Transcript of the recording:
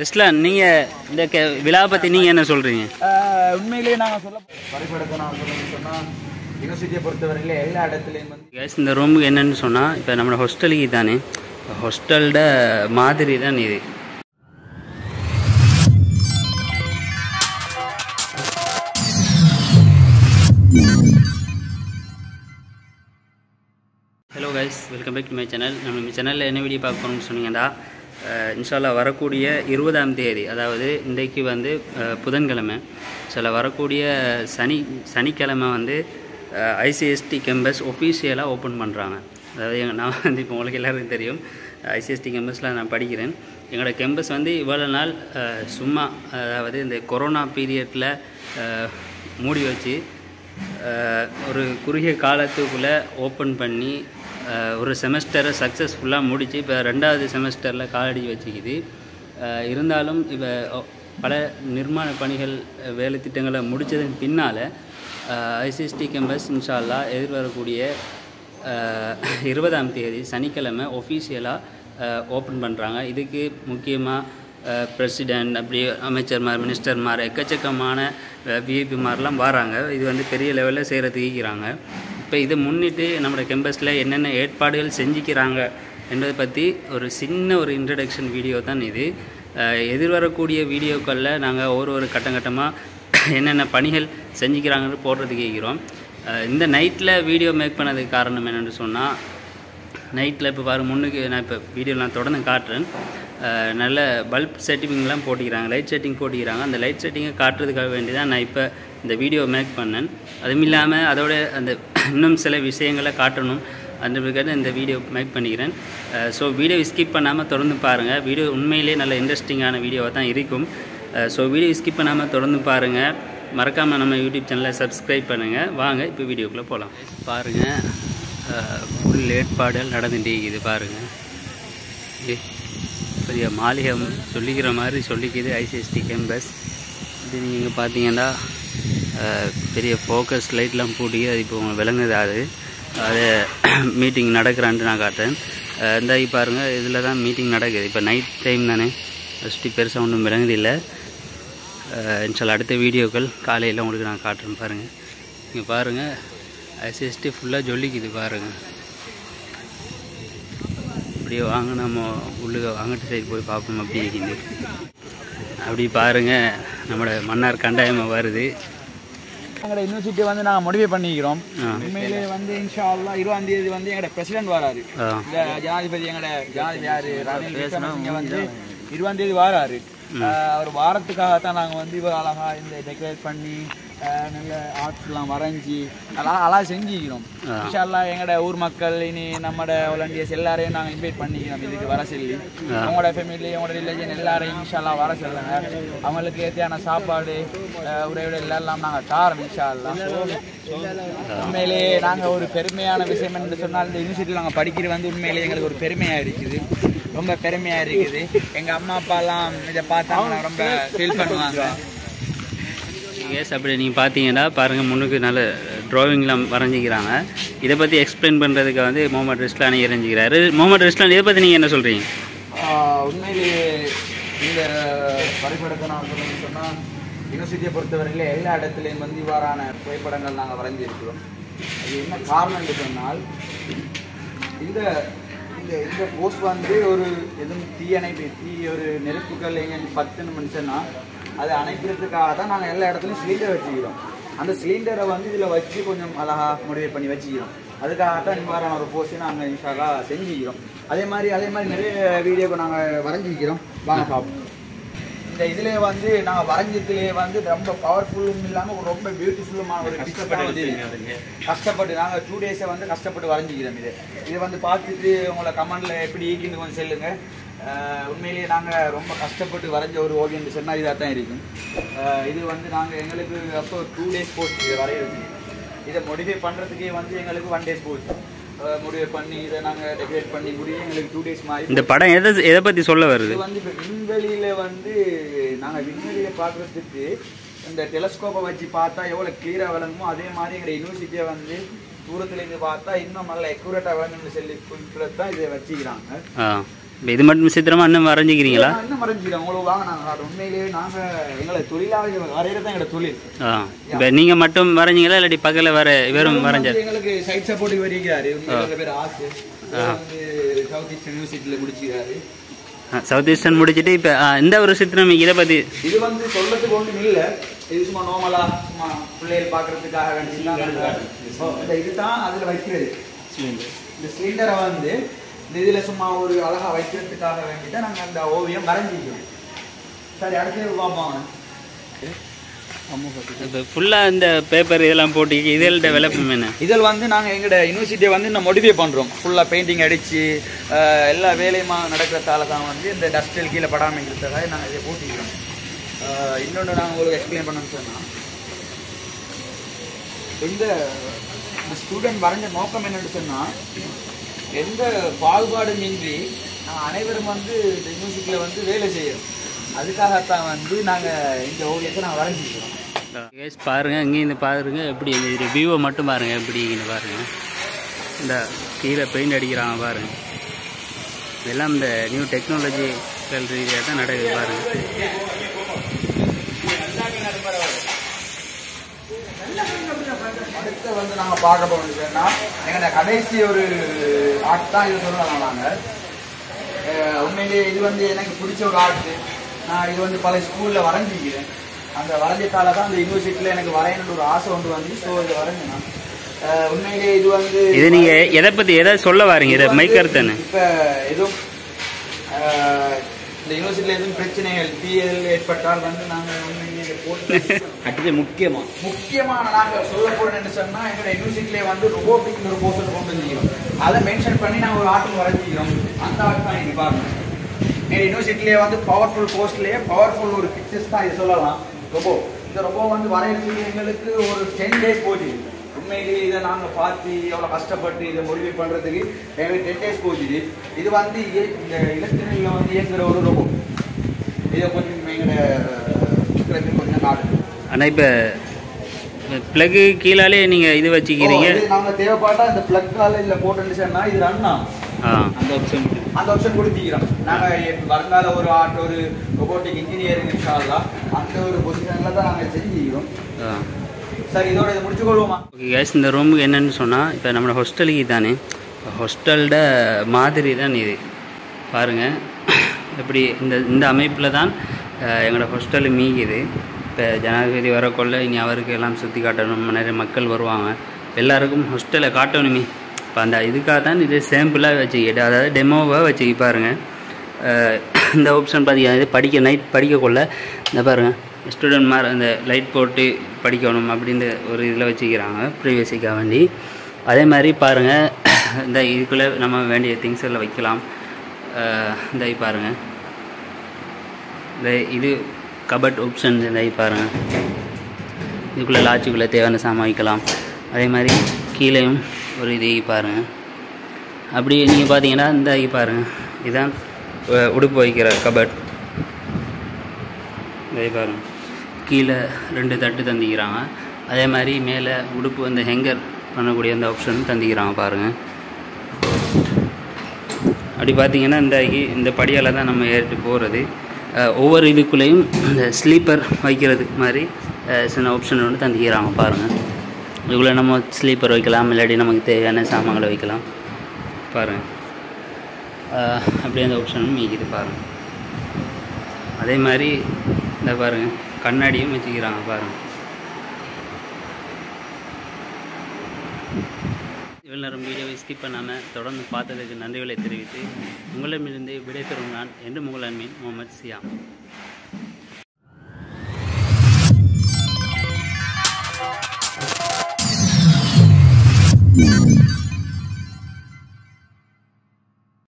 ரெஸ்ட்லான், நீங்கள் இந்த விழாவை பற்றி நீங்கள் என்ன சொல்கிறீங்க? உண்மையிலேயே நாங்கள் சொல்ல வரைபடத்தை நான் சொன்னால் யூனிவர்சிட்டியை பொறுத்தவரையிலே எல்லா இடத்துலையும் வந்து கேஸ் இந்த ரூமுக்கு என்னென்னு சொன்னால், இப்போ நம்ம ஹாஸ்டலுக்கு தானே, ஹாஸ்டலோட மாதிரி தான் இது. Hello guys, welcome back to my channel. நம்ம சேனலில் என்ன வீடியோ பார்க்க போகணும்னு சொன்னீங்கன்னா, இன்ஷால்லா வரக்கூடிய 20ஆம் தேதி, அதாவது இன்றைக்கு வந்து புதன்கிழமை, சில வரக்கூடிய சனிக்கிழமை வந்து ஐசிஎஸ்டி கேம்பஸ் ஒஃபீஷியலாக ஓப்பன் பண்ணுறாங்க. அதாவது நான் வந்து இப்போ உங்களுக்கு எல்லாருக்கும் தெரியும், ஐசிஎஸ்டி கேம்பஸில் நான் படிக்கிறேன். எங்களோட கேம்பஸ் வந்து இவ்வளோ நாள் சும்மா, அதாவது இந்த கொரோனா பீரியடில் மூடி வச்சு ஒரு குறுகிய காலத்துக்குள்ளே ஓப்பன் பண்ணி ஒரு செமஸ்டரை சக்ஸஸ்ஃபுல்லாக முடித்து இப்போ 2வது செமஸ்டரில் காலடி வச்சுக்குது. இருந்தாலும் இப்போ பல நிர்மாண பணிகள் வேலை திட்டங்களை முடித்ததன் பின்னால் ஐசிஎஸ்டி கேம்பஸ் இன்ஷா அல்லாஹ் எதிர்வரக்கூடிய 20ஆம் தேதி சனிக்கிழமை ஒஃபீஷியலாக ஓப்பன் பண்ணுறாங்க. இதுக்கு முக்கியமாக பிரசிடெண்ட், அப்படி அமைச்சர்மார், மினிஸ்டர்மார், எக்கச்சக்கமான விஐபிமாரெலாம் வராங்க. இது வந்து பெரிய லெவலில் செய்கிறதுக்கு இருக்கிறாங்க. இப்போ இதை முன்னிட்டு நம்மளோட கேம்பஸில் என்னென்ன ஏற்பாடுகள் செஞ்சுக்கிறாங்க என்பதை பற்றி ஒரு சின்ன ஒரு இன்ட்ரடக்ஷன் வீடியோ தான் இது. எதிர்வரக்கூடிய வீடியோக்களில் நாங்கள் ஒரு கட்டமாக என்னென்ன பணிகள் செஞ்சுக்கிறாங்கன்னு போடுறதுக்கு இருக்கிறோம். இந்த நைட்டில் வீடியோ மேக் பண்ணதுக்கு காரணம் என்னென்னு சொன்னால், நைட்டில் இப்போ பாரு முன்னுக்கு நான் இப்போ வீடியோவில் நான் தொடர்ந்து காட்டுறேன். நல்ல பல்ப் செட்டிங்லாம் போட்டிக்கிறாங்க, லைட் செட்டிங் போட்டிக்கிறாங்க. அந்த லைட் செட்டிங்கை காட்டுறதுக்காக வேண்டி தான் நான் இப்போ இந்த வீடியோ மேக் பண்ணேன். அதுவும் இல்லாமல் அதோட அந்த இன்னும் சில விஷயங்களை காட்டணும் அதுக்காக இந்த வீடியோ மேக் பண்ணிக்கிறேன். ஸோ வீடியோ ஸ்கிப் பண்ணாமல் தொடர்ந்து பாருங்கள். வீடியோ உண்மையிலே நல்ல இன்ட்ரெஸ்டிங்கான வீடியோவாக தான் இருக்கும். ஸோ வீடியோ ஸ்கிப் பண்ணாமல் தொடர்ந்து பாருங்கள். மறக்காமல் நம்ம யூடியூப் சேனலை சப்ஸ்கிரைப் பண்ணுங்கள். வாங்க இப்போ வீடியோக்குள்ளே போகலாம். பாருங்கள், ஃபுல் ஏற்பாடுகள் நடந்துகிட்டே இருக்குது. பாருங்கள், பெரிய மாளிகை சொல்லிக்கிற மாதிரி சொல்லிக்குது ஐசிஎஸ்டி கேம்பஸ். இது நீங்கள் பார்த்தீங்கன்னா பெரிய ஃபோக்கஸ் லைட்லாம் போட்டி அது இப்போ விளங்குது. அது மீட்டிங் நடக்கிறான்ட்டு நான் காட்டுறேன். இந்த பாருங்கள், இதில் தான் மீட்டிங் நடக்குது. இப்போ நைட் டைம் தானே, ஃபஸ்ட்டு பெருசாக ஒன்றும் விளங்குது இல்லை. இன்ஷால்லா அடுத்த வீடியோக்கள் காலையில் உங்களுக்கு நான் காட்டுறேன். பாருங்கள், இங்கே பாருங்கள், ஐசிஎஸ்டி ஃபுல்லாக ஜொல்லிக்குது. பாருங்கள், அப்படியே வாங்க, நம்ம உள்ளுக வாங்கிட்டு சைடு போய் பார்ப்போம். அப்படி இருக்குது. அப்படி பாருங்கள், நம்மளோட மன்னார் கண்டாயமாக வருது. எங்களோட யூனிவர்சிட்டியை வந்து நாங்கள் மோடிஃபை பண்ணிக்கிறோம். உண்மையிலே வந்து இன்ஷா அல்லாஹ் 20ஆம் தேதி வந்து எங்களோட பிரசிடென்ட் வராரு. இந்த ஜனாதிபதி, எங்களோட ஜனாதிபதி யார், ரணில் விக்ரமசிங்கே வந்து 20ஆம் தேதி வராரு. அவர் வாரத்துக்காகத்தான் நாங்கள் வந்து இவர் அழகாக இந்த டெக்கரேட் பண்ணி நல்ல ஆர்ட்ஸ்லாம் வரைஞ்சி அழகாக செஞ்சுக்கிறோம். இன்ஷா அல்லாஹ் எங்களோட ஊர் மக்கள், இனி நம்மளோட வாலண்டியர்ஸ் எல்லாரையும் நாங்கள் இன்வைட் பண்ணிக்கிறோம் இதுக்கு வர சொல்லி. அவங்களோட ஃபேமிலி, அவங்களோட ரிலேஷன் எல்லாரையும் இன்ஷா அல்லாஹ் வர சொல்லுங்க. அவங்களுக்கு ஏற்றையான சாப்பாடு, உரையோட எல்லாம் நாங்கள் தாரோம் இன்ஷா அல்லாஹ். உண்மையிலேயே நாங்கள் ஒரு பெருமையான விஷயம் என்று சொன்னால், இந்த யூனிவர்சிட்டியில் நாங்கள் படிக்கிறது வந்து உண்மையிலேயே எங்களுக்கு ஒரு பெருமையாக இருக்குது, ரொம்ப பெருமையாக இருக்குது. எங்கள் அம்மா அப்பாலாம் இதை பார்த்தாங்கன்னா ரொம்ப ஃபீல் பண்ணுவாங்க. எஸ், அப்படி நீங்கள் பார்த்தீங்கன்னா பாருங்கள், முன்னுக்கு நல்ல ட்ராயிங்லாம் வரைஞ்சிக்கிறாங்க. இதை பற்றி எக்ஸ்பிளைன் பண்ணுறதுக்கு வந்து முகமது ரெஸ்லானி இறஞ்சிக்கிறாரு. முகமது ரெஸ்லான், இதை பற்றி நீங்கள் என்ன சொல்கிறீங்க? உண்மையிலேயே இந்த வரைபடத்தை நான் சொன்னால், யூனிவர்சிட்டியை பொறுத்தவரையிலே எல்லா இடத்துலையும் வந்து இவ்வாறான புகைப்படங்கள் நாங்கள் வரைஞ்சிருக்கிறோம். அது என்ன காரணம் என்று சொன்னால், இந்த இந்த போஸ்ட் வந்து ஒரு எதுவும் தீ ஒரு நெருப்புகள் எங்கே 10 நிமிஷம்னா அதை அணைக்கிறதுக்காக தான் நாங்கள் எல்லா இடத்துலையும் சிலிண்டர் வச்சுக்கிறோம். அந்த சிலிண்டரை வந்து இதில் வச்சு கொஞ்சம் அழகாக மோடிஃபை பண்ணி வச்சுக்கிறோம். அதுக்காகத்தான் இவ்வாறான ஒரு போஸ்ட்டை நாங்கள் இன்ஷால்லா செஞ்சுக்கிறோம். அதே மாதிரி நிறைய வீடியோக்கு நாங்கள் வரைஞ்சிக்கிறோம். வாங்க பார்ப்போம். இந்த இதிலே வந்து நாங்கள் வரைஞ்சதுலேயே வந்து ரொம்ப பவர்ஃபுல்லும் இல்லாமல் ரொம்ப பியூட்டிஃபுல்லுமான ஒரு கஷ்டப்பட்டு நாங்கள் 2 டேஸை வந்து கஷ்டப்பட்டு வரைஞ்சிக்கிறோம். இது வந்து பார்த்துட்டு உங்களை கமெண்டில் எப்படி ஈக்கின்னு கொஞ்சம் சொல்லுங்கள். உண்மையிலேயே நாங்கள் ரொம்ப கஷ்டப்பட்டு வரைஞ்ச ஒரு ஓவியம் சொன்னால் இதாக தான் இருக்கும். இது வந்து நாங்கள் எங்களுக்கு அப்போ 2 டேஸ் போச்சு இதை வரைகிறது. இதை மோடிஃபை பண்ணுறதுக்கே வந்து எங்களுக்கு 1 டேஸ் போச்சு. முடிவு பண்ணி இதை நாங்கள் டெக்கரேட் பண்ணி முடிய எங்களுக்கு 2 டேஸ் மாதிரி. இந்த படம் எதை பற்றி சொல்ல வருது? இது வந்து இப்போ விண்வெளியில் வந்து நாங்கள் விண்வெளியை பார்க்குறதுக்கு இந்த டெலஸ்கோப்பை வச்சு பார்த்தா எவ்வளோ கிளியராக விளங்குமோ அதே மாதிரி எங்கள் யூனிவர்சிட்டியை வந்து தூரத்துலேருந்து பார்த்தா இன்னும் நல்ல அக்யூரேட்டாக வேணும்னு சொல்லி குறிப்பிட்டு தான் இதை வச்சுக்கிறாங்க. இது மட்டும் சித்திரமா இன்னும் வரைஞ்சிக்கிறீங்களா? இன்னும் வரைஞ்சிக்கிறோம். உங்களுக்கு வாங்க நாங்கள் உண்மையிலேயே நாங்கள் எங்களை தொழிலாக வரைகிறது தான் எங்களோட தொழில். இப்போ நீங்கள் மட்டும் வரைஞ்சிங்களா இல்லாட்டி பக்கத்தில் வர வெறும் வரைஞ்சார்? எங்களுக்கு சைட் சப்போர்ட்டுக்கு வரைக்கிறாரு. பேர் ஆசு சவுத் ஈஸ்ட் யூனிவர்சிட்டியில் முடிச்சுக்கிறாரு. சவுத் ஈஸ்டர்ன் முடிச்சுட்டு இப்போ இந்த ஒரு சித்திரம் இதை பற்றி இது வந்து சொல்றதுக்கு ஒன்றும் இல்லை. இது சும்மா நார்மலா சும்மா பிள்ளைகள் பார்க்கறதுக்காக வேண்டிய இதுதான் அதில் வைக்கிறது. இந்த சிலிண்டரை வந்து இந்த இதில் சும்மா ஒரு அழகாக வைக்கிறதுக்காக வேண்டிதான் நாங்கள் அந்த ஓவியம் வரைஞ்சிக்கிறோம். சரி, அடுத்து பார்ப்போம். இப்போ ஃபுல்லாக இந்த பேப்பர் இதெல்லாம் போட்டு இதழ் டெவலப்மெண்ட் என்ன இதில் வந்து நாங்கள் எங்களோட யூனிவர்சிட்டியை வந்து இன்னும் மோடிஃபை பண்ணுறோம். ஃபுல்லாக பெயிண்டிங் அடித்து எல்லா வேலையுமா நடக்கிறதால தான் வந்து இந்த டஸ்டில் கீழே படாமல் இருக்கிறதால நாங்கள் இதை போட்டிக்கிறோம். இன்னொன்று நாங்கள் உங்களுக்கு எக்ஸ்பிளைன் பண்ணணும்னு சொன்னால் இந்த ஸ்டூடெண்ட் வரைஞ்ச நோக்கம் என்னென்னு சொன்னால் எந்த பாகுபாடுமின்றி நாங்கள் அனைவரும் வந்து இந்த யூனிவர்சிட்டியில் வந்து வேலை செய்யணும். அதுக்காகத்தான் வந்து நாங்கள் இந்த ஓவியத்தை நாங்கள் வரைஞ்சிக்கிறோம். பாருங்கள், இங்கேருந்து பாருங்க எப்படி இந்த வியூவை மட்டும் பாருங்கள் எப்படின்னு பாருங்கள். இந்த கீழே பெயிண்ட் அடிக்கிறாங்க பாருங்கள். இதெல்லாம் இந்த நியூ டெக்னாலஜிக்கல் ரீதியாக தான் நடக்குது பாருங்கள். அடுத்து வந்து நாங்கள் பார்க்க போனோம்னா எங்களோட கடைசி ஒரு ஆர்ட் தான் இது சொல்லலாம். நாங்கள் உண்மையிலேயே இது வந்து எனக்கு பிடிச்ச ஒரு ஆர்ட்டு. நான் இது வந்து பல ஸ்கூலில் வரைஞ்சிக்கிறேன். அந்த வரைஞ்சதால தான் அந்த யூனிவர்சிட்டியில் எனக்கு வரையணுன்ற ஒரு ஆசை ஒன்று வந்து ஸோ இதை வரைஞ்சேன் நான். உண்மையிலேயே இது வந்து இது நீங்கள் எதை பற்றி எதாவது சொல்ல வாரீங்க? இதை மைக்கருத்தானே இப்போ எதுவும் இந்த யூனிவர்சிட்டியில் எதுவும் பிரச்சனைகள் தீயல் ஏற்பட்டால் வந்து நாங்கள் உண்மையிலேயே போட்டு அடுத்து முக்கியமான நாங்கள் சொல்ல போகிறோம்னு சொன்னால் எங்களோட யூனிவர்சிட்டியிலே வந்து ரொபோட்டிக் ஒரு போஸ்டர் கொண்டு வந்துக்கிறோம். அதை மென்ஷன் பண்ணி நாங்கள் ஒரு ஆர்ட் வரைஞ்சிக்கிறோம். அந்த ஆர்ட் தான் இது பாருங்கள். எங்கள் யூனிவர்சிட்டிலேயே வந்து பவர்ஃபுல் போஸ்ட்லேயே பவர்ஃபுல் ஒரு பிக்சர்ஸ் தான் இது சொல்லலாம். ரொபோ இந்த ரொபோ வந்து வரைகிறதுக்கு எங்களுக்கு ஒரு 10 days போச்சு. உண்மையிலேயே இதை நாங்கள் பார்த்து எவ்வளோ கஷ்டப்பட்டு இதை மொழிபெய் பண்ணுறதுக்கு எங்களுக்கு 10 days போச்சுது. இது வந்து இந்த இலத்திரையில் வந்து இயங்குகிற ஒரு ரொபோ. இதை கொஞ்சம் எங்களோட கொஞ்சம் நாடு. ஆனால் இப்போ ப்ளக்கு கீழாலே நீங்கள் இது வச்சுக்கிறீங்க. நாங்கள் தேவைப்பட்டா இந்த ப்ளக்கால் இதில் போட்டுன்னு சொன்னால் இது ரன் ஆகும். அந்த ஆப்ஷன் கொடுத்திக்கிறோம். நாங்கள் வருங்கால ஒரு ஆர்ட் ஒரு ரொபோட்டிக் இன்ஜினியரிங் இன்ஷால்லா அந்த ஒரு பொசிஷனில் தான் நாங்கள் செஞ்சுக்கிறோம். சரி, இதோட இதை முடிச்சு கொள்வோமா? ஓகே கேஸ், இந்த ரூமுக்கு என்னென்னு சொன்னால் இப்போ நம்மளோட ஹாஸ்டலுக்கு தானே ஹாஸ்டலோட மாதிரி தான் இது பாருங்கள். எப்படி இந்த அமைப்பில் தான் எங்களோட ஹாஸ்டல் மீகுது. இப்போ ஜனாதிபதி வரக்குள்ள இனி அவருக்கு எல்லாம் சுற்றி காட்டணும். நிறைய மக்கள் வருவாங்க. எல்லாருக்கும் ஹாஸ்டலை காட்டணுமே. இப்போ அந்த இதுக்காக தான் இது சாம்பிளாக வச்சுக்கிட்டு அதாவது டெமோவாக வச்சுக்கி பாருங்கள். இந்த ஆப்ஷன் பார்த்தீங்கன்னா இது நைட் படிக்கக்குள்ள இந்த பாருங்கள் ஸ்டூடெண்ட் மாதிரி அந்த லைட் போட்டு படிக்கணும் அப்படின்ற ஒரு இதில் வச்சுக்கிறாங்க ப்ரைவசிக்காக வேண்டி. அதே மாதிரி பாருங்கள் இந்த இதுக்குள்ளே நம்ம வேண்டிய திங்ஸ் எல்லாம் வைக்கலாம். இந்த பாருங்கள் இந்த இது கபட் ஆப்ஷன் இந்த பாருங்கள். இதுக்குள்ளே லாட்சுக்குள்ளே தேவையான சாமான் வைக்கலாம். அதே மாதிரி கீழேயும் ஒரு இது பாருங்கள். அப்படி நீங்கள் பார்த்தீங்கன்னா இந்த பாருங்கள் இதுதான் உடுப்பு வைக்கிற கபட். இந்த பாருங்கள் கீழே 2 தட்டு தந்திக்கிறாங்க. அதே மாதிரி மேலே உடுப்பு அந்த ஹேங்கர் பண்ணக்கூடிய அந்த ஆப்ஷன் தந்திக்கிறாங்க பாருங்கள். அப்படி பார்த்தீங்கன்னா இந்த படியால் தான் நம்ம ஏறிட்டு போகிறது. ஒவ்வொரு இதுக்குள்ளேயும் இந்த ஸ்லீப்பர் வைக்கிறது மாதிரி சின்ன ஆப்ஷன் ஒன்று தந்திக்கிறாங்க பாருங்கள். இதுக்குள்ளே நம்ம ஸ்லீப்பர் வைக்கலாம், இல்லாட்டி நமக்கு தேவையான சாமான்களை வைக்கலாம் பாருங்கள். அப்படியே அந்த ஆப்ஷனும் மீக்குது பாருங்கள். அதே மாதிரி இந்த பாருங்கள் கண்ணாடியும் வச்சுக்கிறாங்க பாருங்கள். இவ்வளோ நேரம் வீடியோவை ஸ்கிப் பண்ணாமல் தொடர்ந்து பார்த்ததுக்கு நன்றிகளை தெரிவித்து உங்களிடமிருந்து விடைபெறும் நான் என்று உங்கள் அன்பின் முகமது சியாம்.